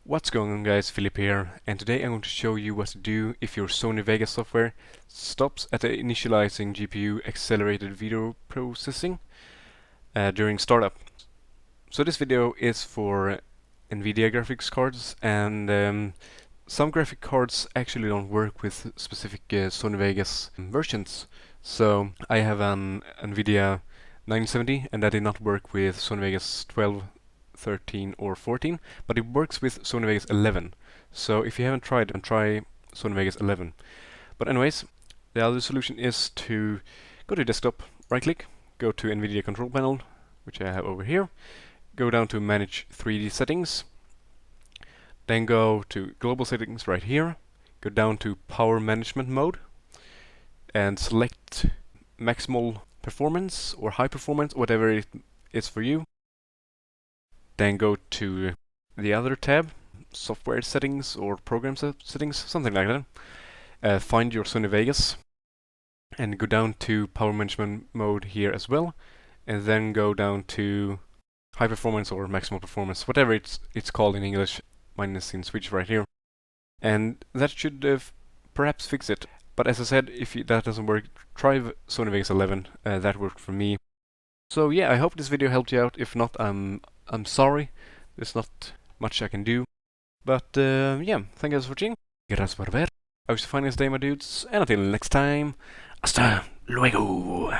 What's going on, guys? Filip here, and today I'm going to show you what to do if your Sony Vegas software stops at the initializing GPU accelerated video processing during startup. So this video is for NVIDIA graphics cards, and some graphic cards actually don't work with specific Sony Vegas versions. So I have an NVIDIA 970, and that did not work with Sony Vegas 12, 13 or 14, but it works with Sony Vegas 11. So if you haven't tried, then try Sony Vegas 11. But anyways, the other solution is to go to desktop, right click, go to NVIDIA control panel, which I have over here, go down to manage 3D settings, then go to global settings right here, go down to power management mode, and select maximal performance or high performance, whatever it is for you. Then go to the other tab, software settings or program settings, something like that. Find your Sony Vegas and go down to power management mode here as well, and then go down to high performance or maximal performance, whatever it's called in English. Mine is in Swedish right here, and that should perhaps fix it. But as I said, if that doesn't work, try Sony Vegas 11. That worked for me. So yeah, I hope this video helped you out. If not, I'm sorry. There's not much I can do. But yeah, thank you guys for watching. Gracias por ver. I wish you a fine day, my dudes. And until next time, hasta luego.